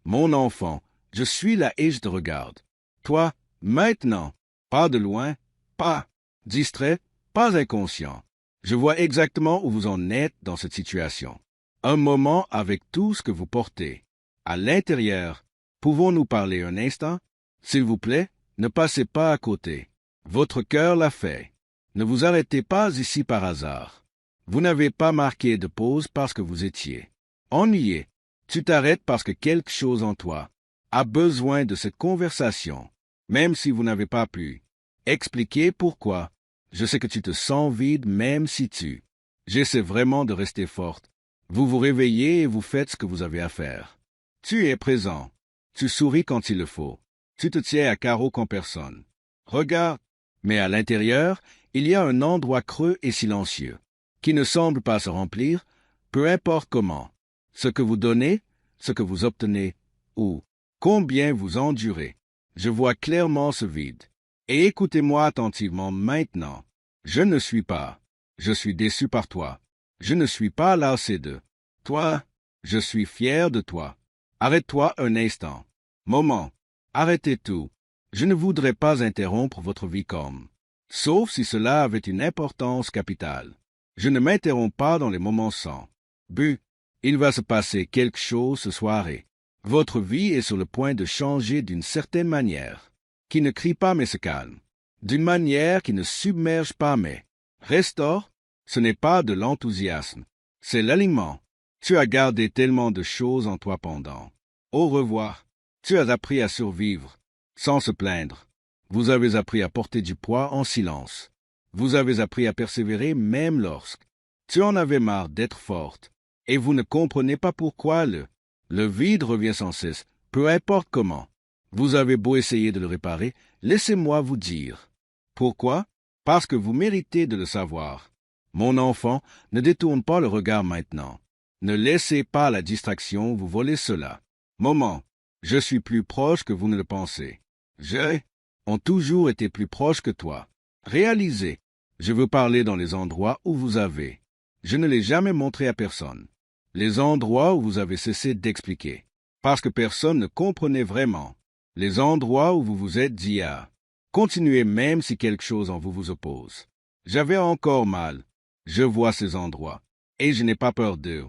Mon enfant, je suis là et je te regarde. Toi, maintenant, pas de loin, pas distrait, pas inconscient. Je vois exactement où vous en êtes dans cette situation. Un moment avec tout ce que vous portez. À l'intérieur, pouvons-nous parler un instant? S'il vous plaît, ne passez pas à côté. Votre cœur l'a fait. Ne vous arrêtez pas ici par hasard. Vous n'avez pas marqué de pause parce que vous étiez ennuyé. Tu t'arrêtes parce que quelque chose en toi a besoin de cette conversation, même si vous n'avez pas pu expliquer pourquoi. Je sais que tu te sens vide même si tu. J'essaie vraiment de rester forte. Vous vous réveillez et vous faites ce que vous avez à faire. Tu es présent. Tu souris quand il le faut. Tu te tiens à carreau quand personne regarde. Mais à l'intérieur, il y a un endroit creux et silencieux, qui ne semble pas se remplir, peu importe comment. Ce que vous donnez, ce que vous obtenez, ou combien vous endurez. Je vois clairement ce vide. Et écoutez-moi attentivement maintenant. Je ne suis pas. Je suis déçu par toi. Je ne suis pas lassé de toi. Je suis fier de toi. Arrête-toi un instant. Moment. Arrêtez tout. Je ne voudrais pas interrompre votre vie comme. Sauf si cela avait une importance capitale. Je ne m'interromps pas dans les moments sans but. Il va se passer quelque chose ce soir et votre vie est sur le point de changer d'une certaine manière, qui ne crie pas mais se calme, d'une manière qui ne submerge pas mais restaure. Ce n'est pas de l'enthousiasme, c'est l'alignement. Tu as gardé tellement de choses en toi pendant. Au revoir. Tu as appris à survivre, sans se plaindre. Vous avez appris à porter du poids en silence. Vous avez appris à persévérer même lorsque tu en avais marre d'être forte. Et vous ne comprenez pas pourquoi le vide revient sans cesse, peu importe comment. Vous avez beau essayer de le réparer, laissez-moi vous dire. Pourquoi? Parce que vous méritez de le savoir. Mon enfant, ne détourne pas le regard maintenant. Ne laissez pas la distraction vous voler cela. Moment, je suis plus proche que vous ne le pensez. J'ai ont toujours été plus proches que toi. Réalisez, je veux parler dans les endroits où vous avez. Je ne l'ai jamais montré à personne. Les endroits où vous avez cessé d'expliquer, parce que personne ne comprenait vraiment. Les endroits où vous vous êtes dit ah, continuez même si quelque chose en vous vous oppose. J'avais encore mal. Je vois ces endroits, et je n'ai pas peur d'eux.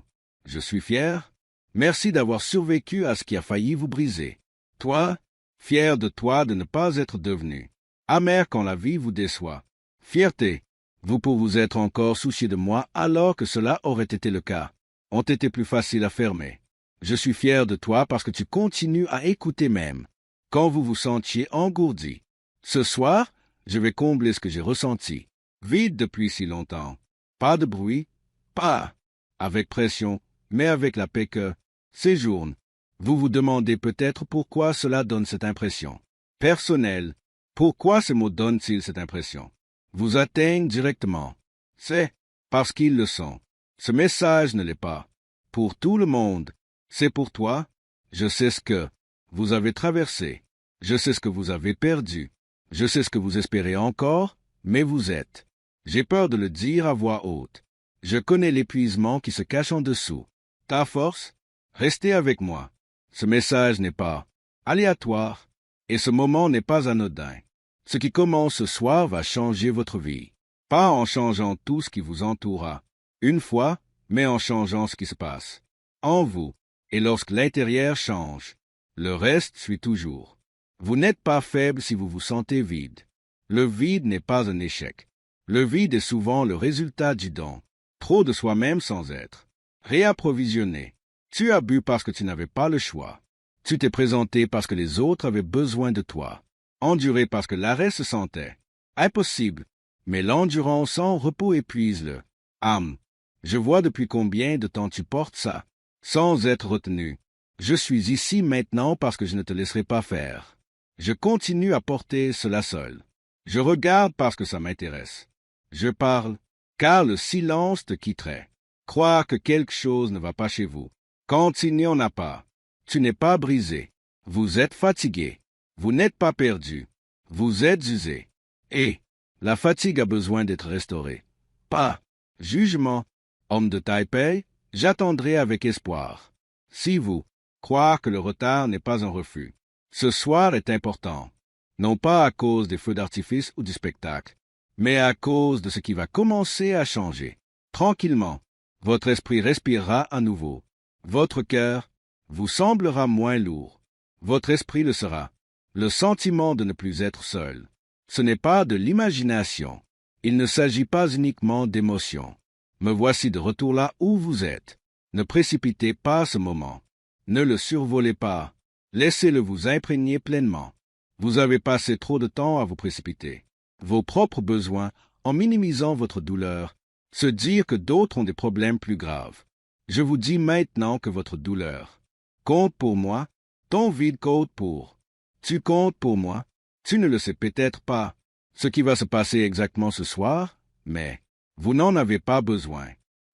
Je suis fier. Merci d'avoir survécu à ce qui a failli vous briser. Toi, fier de toi de ne pas être devenu amer quand la vie vous déçoit. Fierté, vous pour vous être encore soucié de moi alors que cela aurait été le cas, ont été plus faciles à fermer. Je suis fier de toi parce que tu continues à écouter même, quand vous vous sentiez engourdi. Ce soir, je vais combler ce que j'ai ressenti, vide depuis si longtemps. Pas de bruit, pas avec pression, mais avec la paix que séjourne. Vous vous demandez peut-être pourquoi cela donne cette impression personnelle. Pourquoi ces mots donnent-ils cette impression? Vous atteignent directement. C'est parce qu'ils le sont. Ce message ne l'est pas. Pour tout le monde, c'est pour toi. Je sais ce que vous avez traversé. Je sais ce que vous avez perdu. Je sais ce que vous espérez encore, mais vous êtes. J'ai peur de le dire à voix haute. Je connais l'épuisement qui se cache en dessous. Ta force? Restez avec moi. Ce message n'est pas aléatoire, et ce moment n'est pas anodin. Ce qui commence ce soir va changer votre vie. Pas en changeant tout ce qui vous entourera, une fois, mais en changeant ce qui se passe en vous. Et lorsque l'intérieur change, le reste suit toujours. Vous n'êtes pas faible si vous vous sentez vide. Le vide n'est pas un échec. Le vide est souvent le résultat du don. Trop de soi-même sans être réapprovisionné. Tu as bu parce que tu n'avais pas le choix. Tu t'es présenté parce que les autres avaient besoin de toi. Enduré parce que l'arrêt se sentait impossible. Mais l'endurance sans repos épuise le âme. Je vois depuis combien de temps tu portes ça, sans être retenu. Je suis ici maintenant parce que je ne te laisserai pas faire. Je continue à porter cela seul. Je regarde parce que ça m'intéresse. Je parle, car le silence te quitterait. Croire que quelque chose ne va pas chez vous, quand il n'y en a pas. Tu n'es pas brisé. Vous êtes fatigué. Vous n'êtes pas perdu. Vous êtes usé. Et la fatigue a besoin d'être restaurée. Pas jugement. Homme de Taipei, j'attendrai avec espoir. Si vous Croire que le retard n'est pas un refus. Ce soir est important, non pas à cause des feux d'artifice ou du spectacle, mais à cause de ce qui va commencer à changer. Tranquillement, votre esprit respirera à nouveau. Votre cœur vous semblera moins lourd. Votre esprit le sera. Le sentiment de ne plus être seul. Ce n'est pas de l'imagination. Il ne s'agit pas uniquement d'émotion. Me voici de retour là où vous êtes. Ne précipitez pas ce moment. Ne le survolez pas. Laissez-le vous imprégner pleinement. Vous avez passé trop de temps à vous précipiter. Vos propres besoins, en minimisant votre douleur, se dire que d'autres ont des problèmes plus graves. Je vous dis maintenant que votre douleur compte pour moi, ton vide compte pour. Tu comptes pour moi, tu ne le sais peut-être pas, ce qui va se passer exactement ce soir, mais vous n'en avez pas besoin.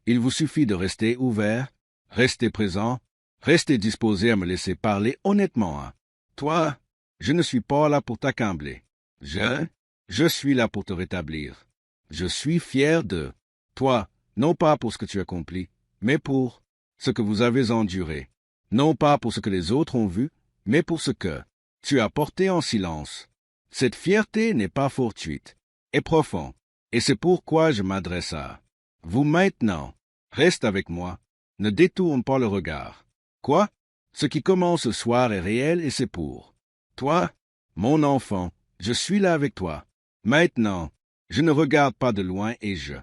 Il vous suffit de rester ouvert, rester présent, rester disposé à me laisser parler honnêtement. Toi, je ne suis pas là pour t'accabler. Je suis là pour te rétablir. Je suis fier de toi, non pas pour ce que tu accomplis, mais pour ce que vous avez enduré. Non pas pour ce que les autres ont vu, mais pour ce que tu as porté en silence. Cette fierté n'est pas fortuite, est profonde, et c'est pourquoi je m'adresse à vous maintenant. Reste avec moi, ne détourne pas le regard. Quoi? Ce qui commence ce soir est réel et c'est pour toi, mon enfant, je suis là avec toi. Maintenant, je ne regarde pas de loin et je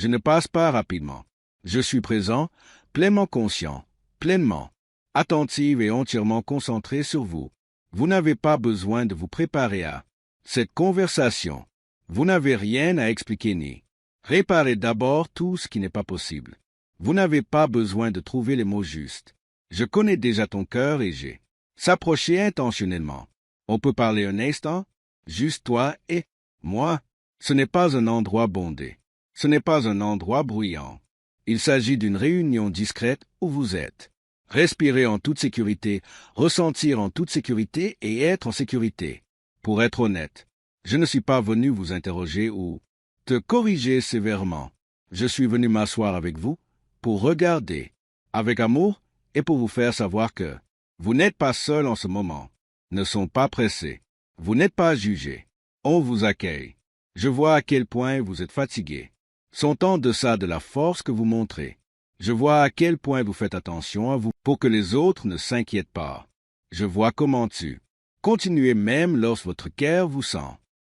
ne passe pas rapidement. Je suis présent, pleinement conscient, pleinement, attentive et entièrement concentré sur vous. Vous n'avez pas besoin de vous préparer à cette conversation. Vous n'avez rien à expliquer ni réparer d'abord tout ce qui n'est pas possible. Vous n'avez pas besoin de trouver les mots justes. Je connais déjà ton cœur et j'ai s'approché intentionnellement. On peut parler un instant, juste toi et moi. Ce n'est pas un endroit bondé. Ce n'est pas un endroit bruyant. Il s'agit d'une réunion discrète où vous êtes. Respirer en toute sécurité, ressentir en toute sécurité et être en sécurité. Pour être honnête, je ne suis pas venu vous interroger ou te corriger sévèrement. Je suis venu m'asseoir avec vous pour regarder avec amour et pour vous faire savoir que vous n'êtes pas seul en ce moment. Ne sont pas pressés. Vous n'êtes pas jugés. On vous accueille. Je vois à quel point vous êtes fatigués. Sont en deçà de la force que vous montrez. Je vois à quel point vous faites attention à vous pour que les autres ne s'inquiètent pas. Je vois comment continuez même lorsque votre cœur vous sent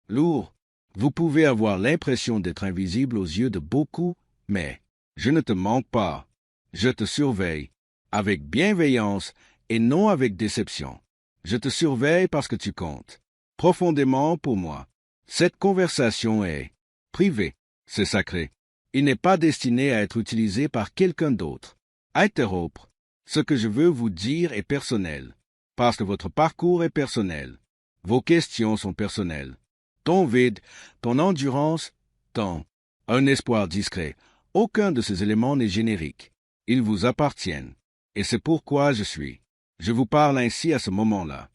lourd. Vous pouvez avoir l'impression d'être invisible aux yeux de beaucoup, mais je ne te manque pas. Je te surveille avec bienveillance et non avec déception. Je te surveille parce que tu comptes profondément pour moi. Cette conversation est privée, c'est sacré. Il n'est pas destiné à être utilisé par quelqu'un d'autre. Interrompre. Ce que je veux vous dire est personnel, parce que votre parcours est personnel. Vos questions sont personnelles. Ton vide, ton endurance, un espoir discret. Aucun de ces éléments n'est générique. Ils vous appartiennent. Et c'est pourquoi je vous parle ainsi à ce moment-là.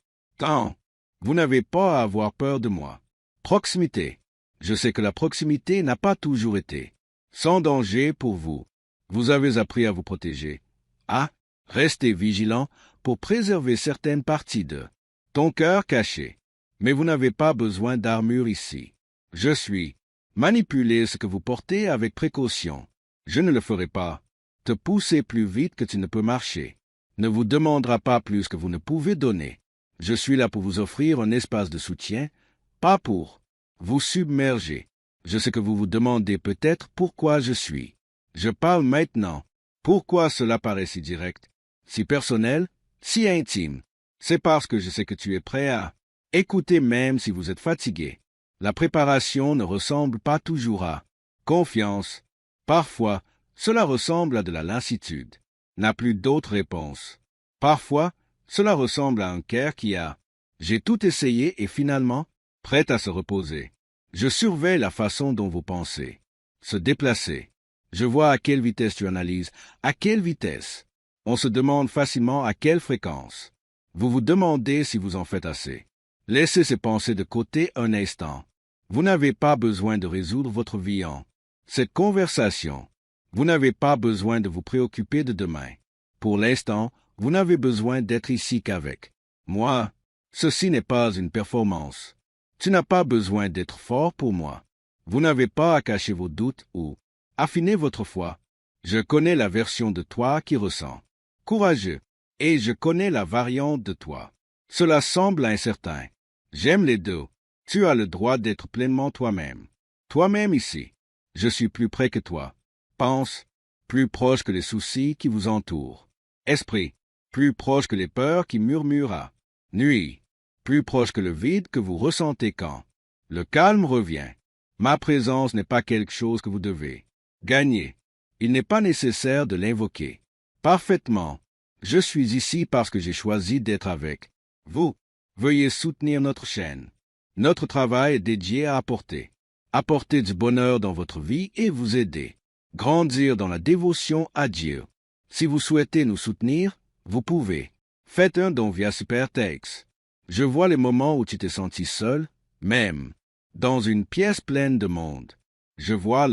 Vous n'avez pas à avoir peur de moi. Proximité. Je sais que la proximité n'a pas toujours été sans danger pour vous. Vous avez appris à vous protéger, à rester vigilant pour préserver certaines parties de ton cœur caché. Mais vous n'avez pas besoin d'armure ici. Je suis. Manipulez ce que vous portez avec précaution. Je ne le ferai pas. Te pousser plus vite que tu ne peux marcher. Ne vous demandera pas plus que vous ne pouvez donner. Je suis là pour vous offrir un espace de soutien, pas pour vous submerger. Je sais que vous vous demandez peut-être pourquoi je suis. Je parle maintenant. Pourquoi cela paraît si direct, si personnel, si intime? C'est parce que je sais que tu es prêt à écouter même si vous êtes fatigué. La préparation ne ressemble pas toujours à confiance. Parfois, cela ressemble à de la lassitude. N'a plus d'autre réponse. Parfois, cela ressemble à un cœur qui a j'ai tout essayé et finalement, prêt à se reposer. Je surveille la façon dont vous pensez. Se déplacer. Je vois à quelle vitesse tu analyses, à quelle vitesse. On se demande facilement à quelle fréquence. Vous vous demandez si vous en faites assez. Laissez ces pensées de côté un instant. Vous n'avez pas besoin de résoudre votre vie en cette conversation. Vous n'avez pas besoin de vous préoccuper de demain. Pour l'instant, Vous n'avez besoin d'être ici qu'avec moi. Ceci n'est pas une performance. Tu n'as pas besoin d'être fort pour moi. Vous n'avez pas à cacher vos doutes ou affiner votre foi. Je connais la version de toi qui ressent. Courageux. Et je connais la variante de toi. Cela semble incertain. J'aime les deux. Tu as le droit d'être pleinement toi-même. Toi-même ici. Je suis plus près que toi. Pense, plus proche que les soucis qui vous entourent. Esprit, plus proche que les peurs qui murmurent à nuit, plus proche que le vide que vous ressentez quand le calme revient. Ma présence n'est pas quelque chose que vous devez gagner. Il n'est pas nécessaire de l'invoquer. Parfaitement. Je suis ici parce que j'ai choisi d'être avec vous. Veuillez soutenir notre chaîne. Notre travail est dédié à apporter du bonheur dans votre vie et vous aider. Grandir dans la dévotion à Dieu. Si vous souhaitez nous soutenir, vous pouvez. Faites un don via SuperTex. Je vois les moments où tu t'es senti seul, même dans une pièce pleine de monde. Je vois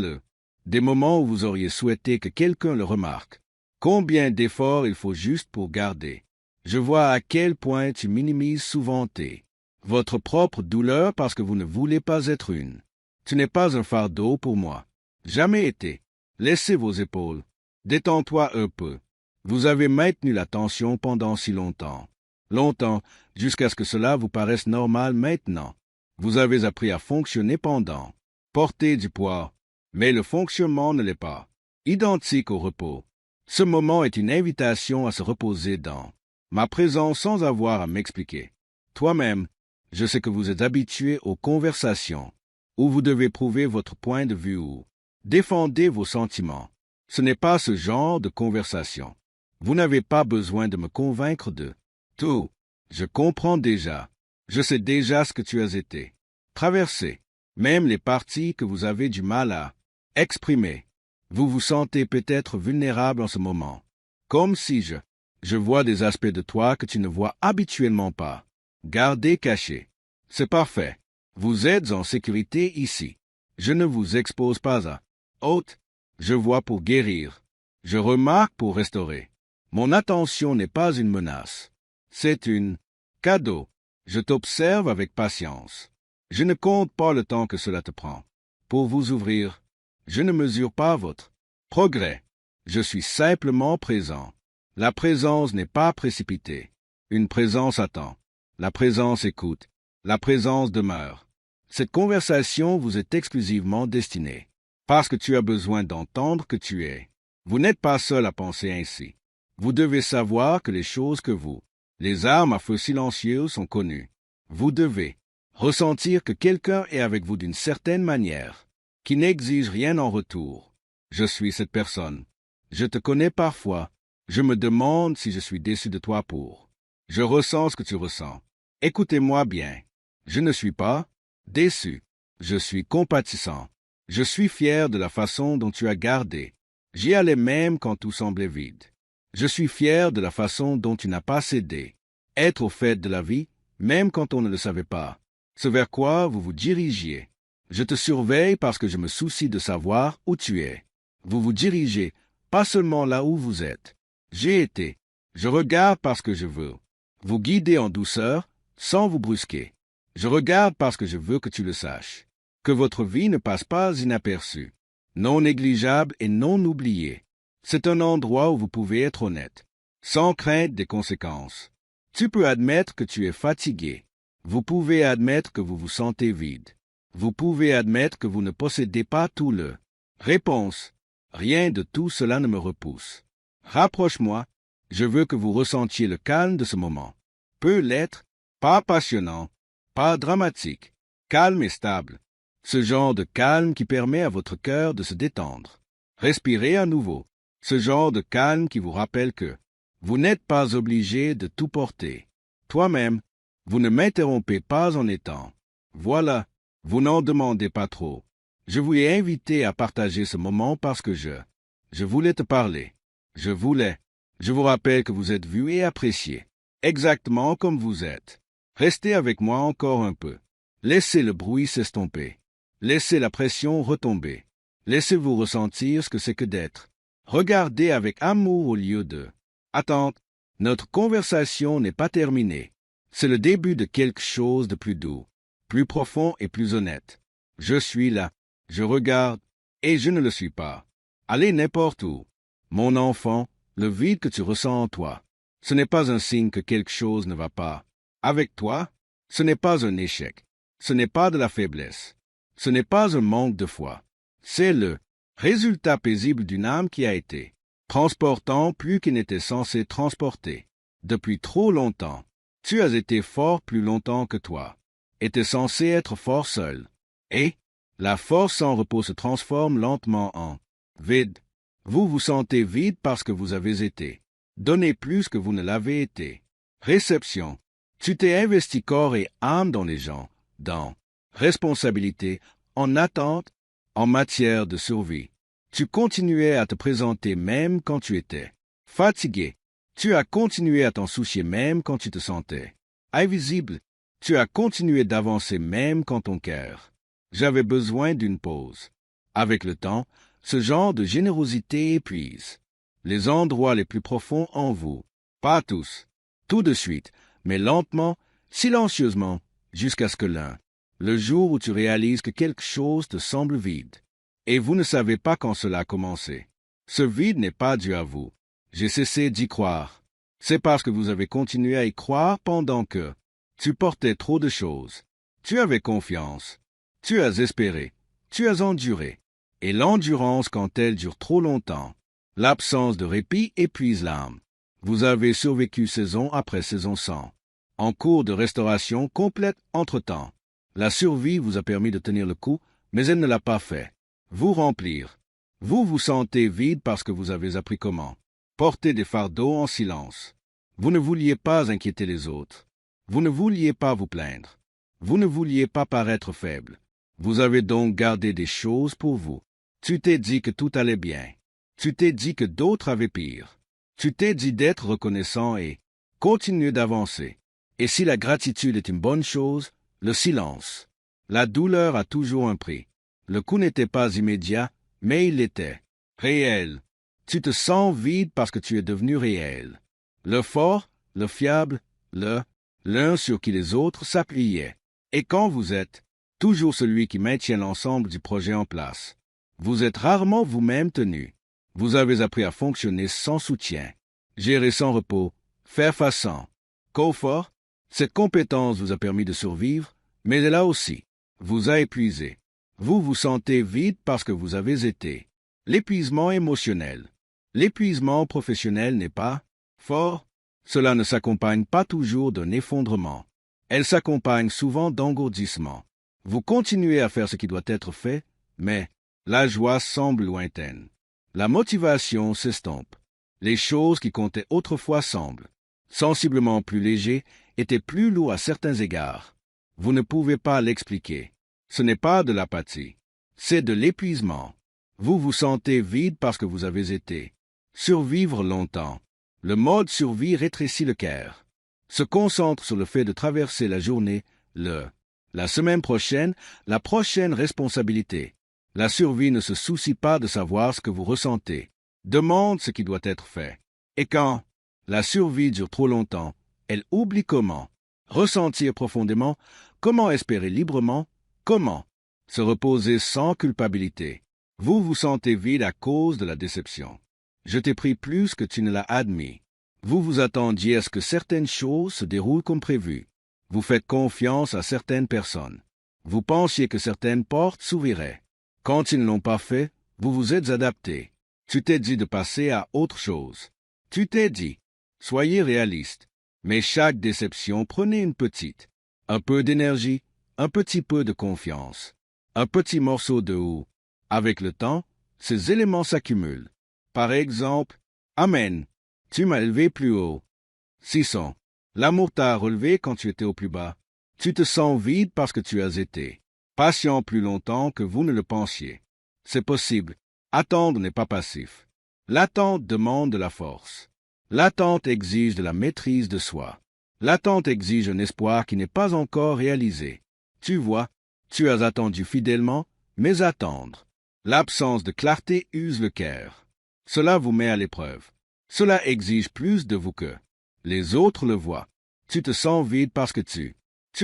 des moments où vous auriez souhaité que quelqu'un le remarque. Combien d'efforts il faut juste pour garder. Je vois à quel point tu minimises souvent votre propre douleur parce que vous ne voulez pas être une. Tu n'es pas un fardeau pour moi. Jamais été. Laissez vos épaules. Détends-toi un peu. Vous avez maintenu la tension pendant si longtemps. Longtemps, jusqu'à ce que cela vous paraisse normal maintenant. Vous avez appris à fonctionner pendant. Porter du poids. Mais le fonctionnement ne l'est pas. Identique au repos. Ce moment est une invitation à se reposer dans ma présence sans avoir à m'expliquer. Toi-même, je sais que vous êtes habitué aux conversations où vous devez prouver votre point de vue ou défendez vos sentiments. Ce n'est pas ce genre de conversation. Vous n'avez pas besoin de me convaincre de tout. Je comprends déjà. Je sais déjà ce que tu as été. Traversé. Même les parties que vous avez du mal à exprimer. Vous vous sentez peut-être vulnérable en ce moment. Comme si je vois des aspects de toi que tu ne vois habituellement pas. Gardez caché. C'est parfait. Vous êtes en sécurité ici. Je ne vous expose pas à autre. Je vois pour guérir. Je remarque pour restaurer. Mon attention n'est pas une menace. C'est une cadeau. Je t'observe avec patience. Je ne compte pas le temps que cela te prend. Pour vous ouvrir, je ne mesure pas votre progrès. Je suis simplement présent. La présence n'est pas précipitée. Une présence attend. La présence écoute. La présence demeure. Cette conversation vous est exclusivement destinée. Parce que tu as besoin d'entendre que tu es. Vous n'êtes pas seul à penser ainsi. Vous devez savoir que les choses que vous, les armes à feu silencieux sont connues. Vous devez ressentir que quelqu'un est avec vous d'une certaine manière, qui n'exige rien en retour. Je suis cette personne. Je te connais parfois. Je me demande si je suis déçu de toi pour. Je ressens ce que tu ressens. Écoutez-moi bien. Je ne suis pas déçu. Je suis compatissant. Je suis fier de la façon dont tu as gardé. J'y allais même quand tout semblait vide. Je suis fier de la façon dont tu n'as pas cédé. Être au fait de la vie, même quand on ne le savait pas. Ce vers quoi vous vous dirigiez. Je te surveille parce que je me soucie de savoir où tu es. Vous vous dirigez, pas seulement là où vous êtes. J'ai été. Je regarde parce que je veux. Vous guider en douceur, sans vous brusquer. Je regarde parce que je veux que tu le saches. Que votre vie ne passe pas inaperçue. Non négligeable et non oubliée. C'est un endroit où vous pouvez être honnête, sans crainte des conséquences. Tu peux admettre que tu es fatigué. Vous pouvez admettre que vous vous sentez vide. Vous pouvez admettre que vous ne possédez pas tout le. Réponse. Rien de tout cela ne me repousse. Rapproche-moi. Je veux que vous ressentiez le calme de ce moment. Peut l'être, pas passionnant, pas dramatique, calme et stable. Ce genre de calme qui permet à votre cœur de se détendre. Respirez à nouveau. Ce genre de calme qui vous rappelle que vous n'êtes pas obligé de tout porter. Toi-même, vous ne m'interrompez pas en étant. Voilà, vous n'en demandez pas trop. Je vous ai invité à partager ce moment parce que je voulais te parler. Je vous rappelle que vous êtes vu et apprécié, exactement comme vous êtes. Restez avec moi encore un peu. Laissez le bruit s'estomper. Laissez la pression retomber. Laissez-vous ressentir ce que c'est que d'être. Regardez avec amour au lieu de attente. Notre conversation n'est pas terminée. C'est le début de quelque chose de plus doux, plus profond et plus honnête. Je suis là, je regarde, et je ne le suis pas. Allez n'importe où. Mon enfant, le vide que tu ressens en toi, ce n'est pas un signe que quelque chose ne va pas. Avec toi, ce n'est pas un échec. Ce n'est pas de la faiblesse. Ce n'est pas un manque de foi. C'est le résultat paisible d'une âme qui a été transportant plus qu'il n'était censé transporter. Depuis trop longtemps, tu as été fort plus longtemps que toi. Était censé être fort seul. Et la force sans repos se transforme lentement en vide. Vous vous sentez vide parce que vous avez été donné plus que vous ne l'avez été. Réception. Tu t'es investi corps et âme dans les gens, dans responsabilité, en attente, en matière de survie. Tu continuais à te présenter même quand tu étais fatigué. Tu as continué à t'en soucier même quand tu te sentais invisible. Tu as continué d'avancer même quand ton cœur j'avais besoin d'une pause. Avec le temps, ce genre de générosité épuise les endroits les plus profonds en vous. Pas tous, tout de suite, mais lentement, silencieusement, jusqu'à ce que le jour où tu réalises que quelque chose te semble vide, et vous ne savez pas quand cela a commencé. Ce vide n'est pas dû à vous. J'ai cessé d'y croire. C'est parce que vous avez continué à y croire pendant que tu portais trop de choses. Tu avais confiance. Tu as espéré. Tu as enduré. Et l'endurance, quand elle dure trop longtemps, l'absence de répit épuise l'âme. Vous avez survécu saison après saison sans, en cours de restauration complète entre-temps. La survie vous a permis de tenir le coup, mais elle ne l'a pas fait. Vous remplir. Vous vous sentez vide parce que vous avez appris comment porter des fardeaux en silence. Vous ne vouliez pas inquiéter les autres. Vous ne vouliez pas vous plaindre. Vous ne vouliez pas paraître faible. Vous avez donc gardé des choses pour vous. Tu t'es dit que tout allait bien. Tu t'es dit que d'autres avaient pire. Tu t'es dit d'être reconnaissant et continuer d'avancer. Et si la gratitude est une bonne chose, le silence. La douleur a toujours un prix. Le coup n'était pas immédiat, mais il l'était. Réel. Tu te sens vide parce que tu es devenu réel. Le fort, le fiable, l'un sur qui les autres s'appuyaient. Et quand vous êtes toujours celui qui maintient l'ensemble du projet en place, vous êtes rarement vous-même tenu. Vous avez appris à fonctionner sans soutien, gérer sans repos, faire face sans confort. Cette compétence vous a permis de survivre, mais elle a aussi vous a épuisé. Vous vous sentez vide parce que vous avez été l'épuisement émotionnel. L'épuisement professionnel n'est pas fort. Cela ne s'accompagne pas toujours d'un effondrement. Elle s'accompagne souvent d'engourdissement. Vous continuez à faire ce qui doit être fait, mais la joie semble lointaine. La motivation s'estompe. Les choses qui comptaient autrefois semblent sensiblement plus légers, étaient plus lourds à certains égards. Vous ne pouvez pas l'expliquer. Ce n'est pas de l'apathie. C'est de l'épuisement. Vous vous sentez vide parce que vous avez été survivre longtemps. Le mode survie rétrécit le cœur. Se concentre sur le fait de traverser la journée, la semaine prochaine, la prochaine responsabilité. La survie ne se soucie pas de savoir ce que vous ressentez. Demande ce qui doit être fait. Et quand la survie dure trop longtemps, elle oublie comment ressentir profondément, comment espérer librement, comment se reposer sans culpabilité. Vous vous sentez vide à cause de la déception. Je t'ai pris plus que tu ne l'as admis. Vous vous attendiez à ce que certaines choses se déroulent comme prévu. Vous faites confiance à certaines personnes. Vous pensiez que certaines portes s'ouvriraient. Quand ils ne l'ont pas fait, vous vous êtes adapté. Tu t'es dit de passer à autre chose. Tu t'es dit, soyez réaliste. Mais chaque déception prenait une petite, un peu d'énergie, un petit peu de confiance, un petit morceau de eau. Avec le temps, ces éléments s'accumulent. Par exemple, Amen, tu m'as élevé plus haut. 600. L'amour t'a relevé quand tu étais au plus bas. Tu te sens vide parce que tu as été patient plus longtemps que vous ne le pensiez. C'est possible. Attendre n'est pas passif. L'attente demande de la force. L'attente exige de la maîtrise de soi. L'attente exige un espoir qui n'est pas encore réalisé. Tu vois, tu as attendu fidèlement, mais attendre. L'absence de clarté use le cœur. Cela vous met à l'épreuve. Cela exige plus de vous que Les autres le voient. Tu te sens vide parce que tu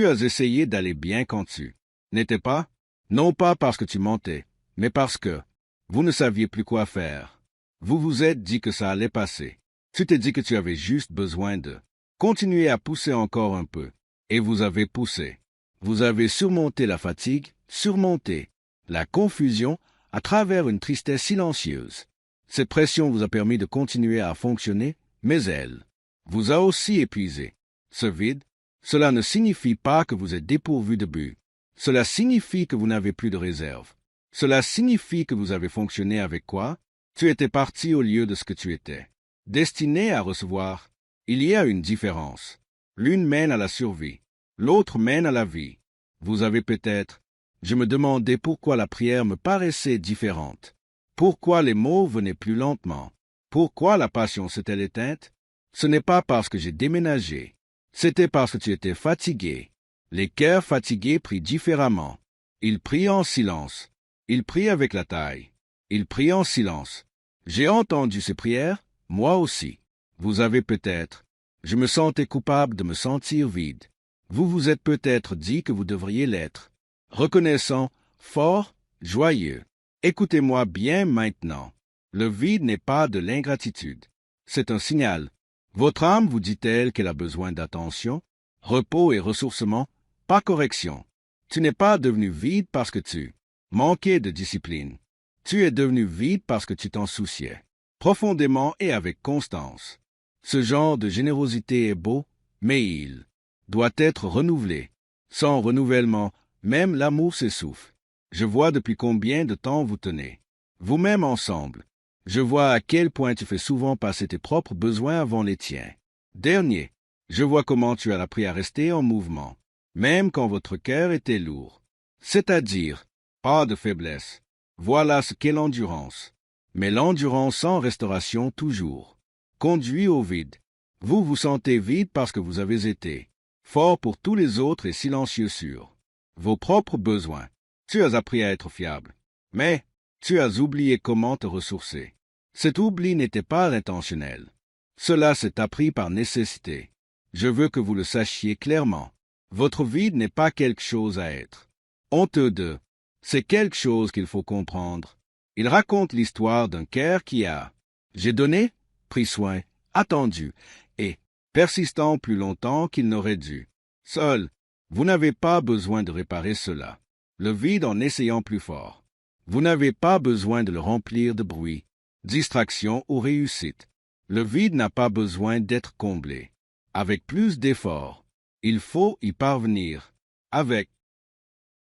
as essayé d'aller bien quand tu n'étais pas, non pas parce que tu mentais, mais parce que vous ne saviez plus quoi faire. Vous vous êtes dit que ça allait passer. Tu t'es dit que tu avais juste besoin de continuer à pousser encore un peu. Et vous avez poussé. Vous avez surmonté la fatigue, surmonté la confusion à travers une tristesse silencieuse. Cette pression vous a permis de continuer à fonctionner, mais elle vous a aussi épuisé. Ce vide, cela ne signifie pas que vous êtes dépourvu de but. Cela signifie que vous n'avez plus de réserve. Cela signifie que vous avez fonctionné avec quoi? Tu étais parti au lieu de ce que tu étais destiné à recevoir. Il y a une différence. L'une mène à la survie, l'autre mène à la vie. Vous avez peut-être, je me demandais pourquoi la prière me paraissait différente. Pourquoi les mots venaient plus lentement? Pourquoi la passion s'est-elle éteinte? Ce n'est pas parce que j'ai déménagé. C'était parce que tu étais fatigué. Les cœurs fatigués prient différemment. Ils prient en silence. Ils prient avec la taille. Ils prient en silence. J'ai entendu ces prières, moi aussi. Vous avez peut-être. Je me sentais coupable de me sentir vide. Vous vous êtes peut-être dit que vous devriez l'être. Reconnaissant, fort, joyeux. Écoutez-moi bien maintenant. Le vide n'est pas de l'ingratitude. C'est un signal. Votre âme vous dit-elle qu'elle a besoin d'attention, repos et ressourcement, pas correction. Tu n'es pas devenu vide parce que tu manquais de discipline. Tu es devenu vide parce que tu t'en souciais, profondément et avec constance. Ce genre de générosité est beau, mais il doit être renouvelé. Sans renouvellement, même l'amour s'essouffle. Je vois depuis combien de temps vous tenez, vous-même ensemble. Je vois à quel point tu fais souvent passer tes propres besoins avant les tiens. Dernier, je vois comment tu as appris à rester en mouvement, même quand votre cœur était lourd. C'est-à-dire, pas de faiblesse. Voilà ce qu'est l'endurance. Mais l'endurance sans restauration toujours conduit au vide. Vous vous sentez vide parce que vous avez été fort pour tous les autres et silencieux sur vos propres besoins. Tu as appris à être fiable, mais tu as oublié comment te ressourcer. Cet oubli n'était pas intentionnel. Cela s'est appris par nécessité. Je veux que vous le sachiez clairement. Votre vide n'est pas quelque chose à être honteux de. C'est quelque chose qu'il faut comprendre. Il raconte l'histoire d'un cœur qui a j'ai donné, pris soin, attendu, et persistant plus longtemps qu'il n'aurait dû. Seul, vous n'avez pas besoin de réparer cela. Le vide en essayant plus fort. Vous n'avez pas besoin de le remplir de bruit, distraction ou réussite. Le vide n'a pas besoin d'être comblé. Avec plus d'efforts, il faut y parvenir. Avec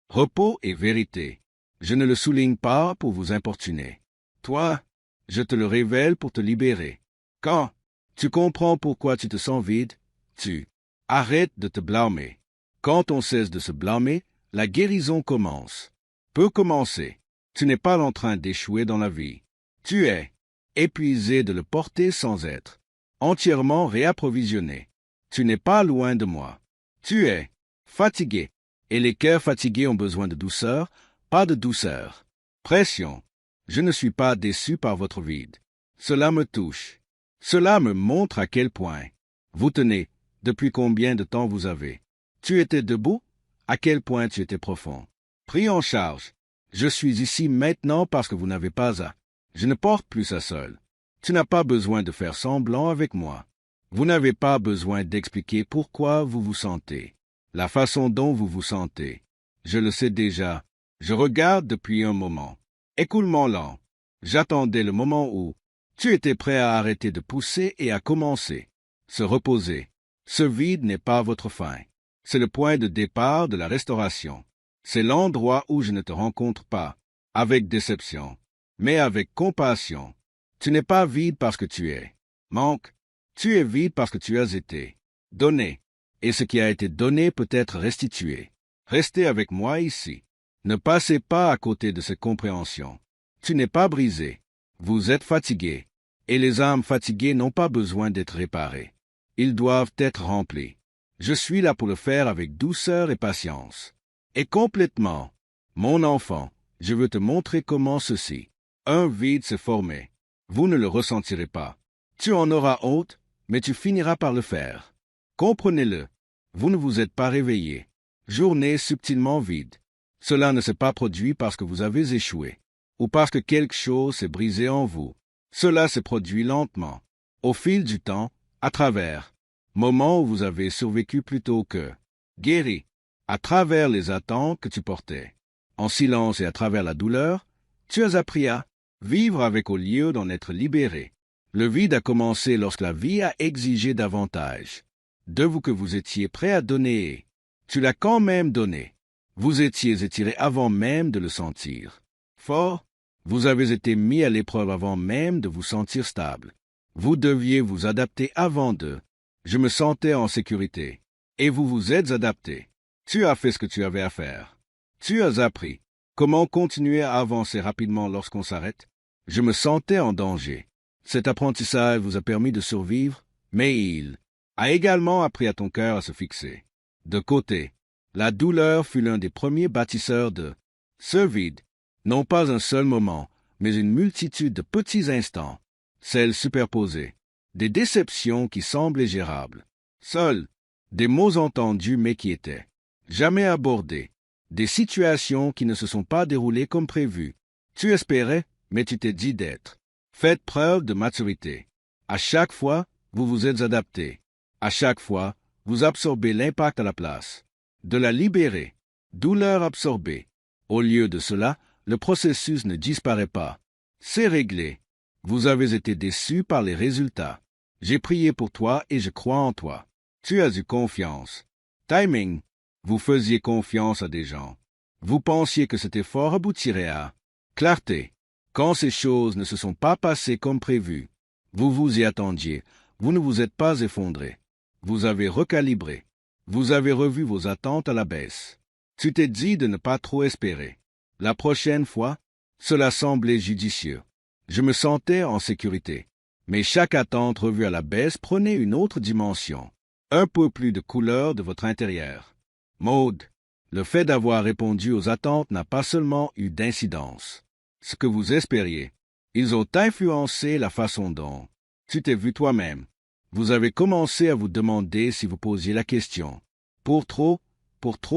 repos et vérité. Je ne le souligne pas pour vous importuner. Toi, je te le révèle pour te libérer. Quand tu comprends pourquoi tu te sens vide, tu arrêtes de te blâmer. Quand on cesse de se blâmer, la guérison commence. Peut commencer. Tu n'es pas en train d'échouer dans la vie. Tu es épuisé de le porter sans être entièrement réapprovisionné. Tu n'es pas loin de moi. Tu es fatigué. Et les cœurs fatigués ont besoin de douceur, pas de douceur. Pression. Je ne suis pas déçu par votre vide. Cela me touche. Cela me montre à quel point vous tenez, depuis combien de temps vous avez. Tu étais debout, à quel point tu étais profond. Pris en charge. Je suis ici maintenant parce que vous n'avez pas à. Je ne porte plus ça seul. Tu n'as pas besoin de faire semblant avec moi. Vous n'avez pas besoin d'expliquer pourquoi vous vous sentez. La façon dont vous vous sentez. Je le sais déjà. Je regarde depuis un moment. Écoulement lent. J'attendais le moment où tu étais prêt à arrêter de pousser et à commencer. Se reposer. Ce vide n'est pas votre fin. C'est le point de départ de la restauration. C'est l'endroit où je ne te rencontre pas, avec déception, mais avec compassion. Tu n'es pas vide parce que tu es. Manque. Tu es vide parce que tu as été donné. Et ce qui a été donné peut être restitué. Restez avec moi ici. Ne passez pas à côté de cette compréhension. Tu n'es pas brisé. Vous êtes fatigué. Et les âmes fatiguées n'ont pas besoin d'être réparées. Ils doivent être remplis. Je suis là pour le faire avec douceur et patience. Et complètement. Mon enfant, je veux te montrer comment ceci. Un vide s'est formé. Vous ne le ressentirez pas. Tu en auras honte, mais tu finiras par le faire. Comprenez-le. Vous ne vous êtes pas réveillé. Journée subtilement vide. Cela ne s'est pas produit parce que vous avez échoué, ou parce que quelque chose s'est brisé en vous. Cela s'est produit lentement, au fil du temps, à travers, moments où vous avez survécu plutôt que guéri, à travers les attentes que tu portais. En silence et à travers la douleur, tu as appris à vivre avec au lieu d'en être libéré. Le vide a commencé lorsque la vie a exigé davantage de vous que vous étiez prêt à donner. Tu l'as quand même donné. Vous étiez étiré avant même de le sentir. Fort, vous avez été mis à l'épreuve avant même de vous sentir stable. Vous deviez vous adapter avant de. Je me sentais en sécurité. Et vous vous êtes adapté. Tu as fait ce que tu avais à faire. Tu as appris. Comment continuer à avancer rapidement lorsqu'on s'arrête? Je me sentais en danger. Cet apprentissage vous a permis de survivre, mais il a également appris à ton cœur à se fixer. De côté, la douleur fut l'un des premiers bâtisseurs de ce vide. Non pas un seul moment, mais une multitude de petits instants, celles superposées, des déceptions qui semblaient gérables, seuls, des mots entendus mais qui étaient jamais abordés, des situations qui ne se sont pas déroulées comme prévu. Tu espérais, mais tu t'es dit d'être. Faites preuve de maturité. À chaque fois, vous vous êtes adapté. À chaque fois, vous absorbez l'impact à la place. De la libérer. Douleur absorbée. Au lieu de cela, le processus ne disparaît pas. C'est réglé. Vous avez été déçu par les résultats. J'ai prié pour toi et je crois en toi. Tu as eu confiance. Timing. Vous faisiez confiance à des gens. Vous pensiez que cet effort aboutirait à clarté. Quand ces choses ne se sont pas passées comme prévu, vous vous y attendiez. Vous ne vous êtes pas effondré. Vous avez recalibré. Vous avez revu vos attentes à la baisse. Tu t'es dit de ne pas trop espérer. La prochaine fois, cela semblait judicieux. Je me sentais en sécurité. Mais chaque attente revue à la baisse prenait une autre dimension. Un peu plus de couleur de votre intérieur. Maud, le fait d'avoir répondu aux attentes n'a pas seulement eu d'incidence. Ce que vous espériez, ils ont influencé la façon dont tu t'es vu toi-même. Vous avez commencé à vous demander si vous posiez la question. Pour trop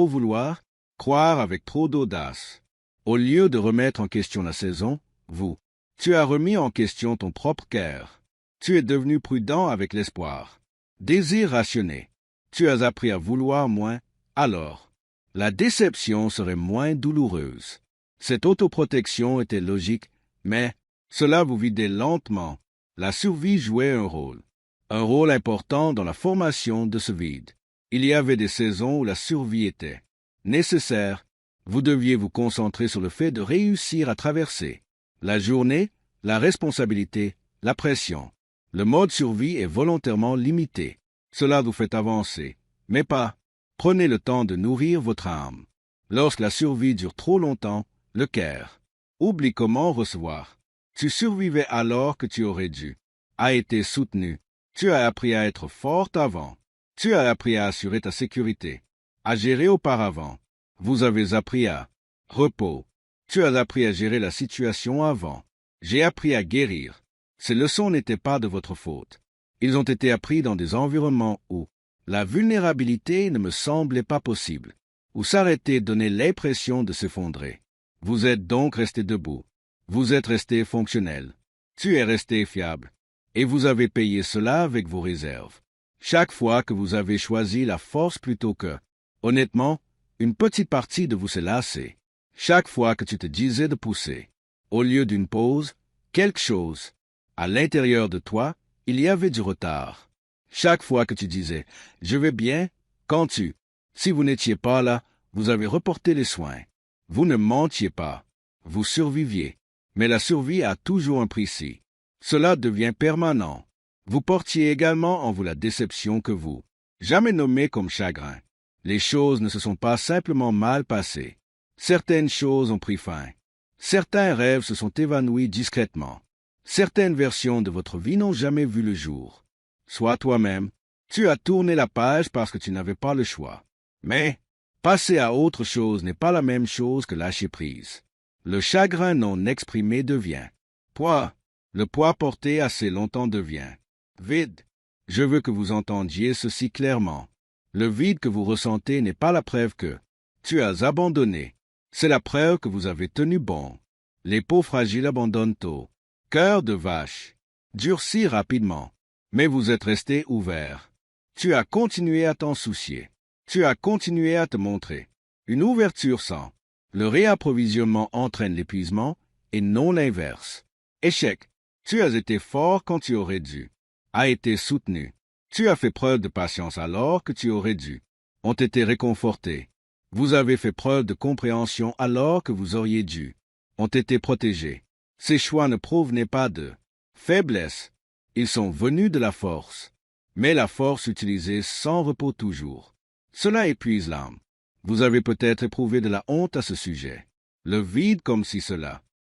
vouloir, croire avec trop d'audace. Au lieu de remettre en question la saison, tu as remis en question ton propre cœur. Tu es devenu prudent avec l'espoir. Désir rationné. Tu as appris à vouloir moins, alors la déception serait moins douloureuse. Cette autoprotection était logique, mais cela vous vidait lentement. La survie jouait un rôle important dans la formation de ce vide. Il y avait des saisons où la survie était nécessaire. Vous deviez vous concentrer sur le fait de réussir à traverser la journée, la responsabilité, la pression. Le mode survie est volontairement limité. Cela vous fait avancer, mais pas. Prenez le temps de nourrir votre âme. Lorsque la survie dure trop longtemps, le cœur oublie comment recevoir. Tu survivais alors que tu aurais dû. A été soutenu. Tu as appris à être forte avant. Tu as appris à assurer ta sécurité. À gérer auparavant. Vous avez appris à repos. Tu as appris à gérer la situation avant. J'ai appris à guérir. Ces leçons n'étaient pas de votre faute. Ils ont été appris dans des environnements où la vulnérabilité ne me semblait pas possible, où s'arrêter donnait l'impression de s'effondrer. Vous êtes donc resté debout. Vous êtes resté fonctionnel. Tu es resté fiable. Et vous avez payé cela avec vos réserves. Chaque fois que vous avez choisi la force plutôt que, honnêtement, une petite partie de vous s'est lassée. Chaque fois que tu te disais de pousser, au lieu d'une pause, quelque chose, à l'intérieur de toi, il y avait du retard. Chaque fois que tu disais « je vais bien », si vous n'étiez pas là, vous avez reporté les soins. Vous ne mentiez pas. Vous surviviez. Mais la survie a toujours un prix. Cela devient permanent. Vous portiez également en vous la déception que vous, jamais nommée comme chagrin. Les choses ne se sont pas simplement mal passées. Certaines choses ont pris fin. Certains rêves se sont évanouis discrètement. Certaines versions de votre vie n'ont jamais vu le jour. Sois toi-même. Tu as tourné la page parce que tu n'avais pas le choix. Mais passer à autre chose n'est pas la même chose que lâcher prise. Le chagrin non exprimé devient poids. Le poids porté assez longtemps devient vide. Je veux que vous entendiez ceci clairement. Le vide que vous ressentez n'est pas la preuve que tu as abandonné. C'est la preuve que vous avez tenu bon. Les peaux fragiles abandonnent tôt. Cœur de vache. Durci rapidement. Mais vous êtes resté ouvert. Tu as continué à t'en soucier. Tu as continué à te montrer. Une ouverture sans. Le réapprovisionnement entraîne l'épuisement et non l'inverse. Échec. Tu as été fort quand tu aurais dû. A été soutenu. Tu as fait preuve de patience alors que tu aurais dû. Ont été réconfortés. Vous avez fait preuve de compréhension alors que vous auriez dû. Ont été protégés. Ces choix ne provenaient pas de faiblesse. Ils sont venus de la force. Mais la force utilisée sans repos toujours. Cela épuise l'âme. Vous avez peut-être éprouvé de la honte à ce sujet. Le vide comme si cela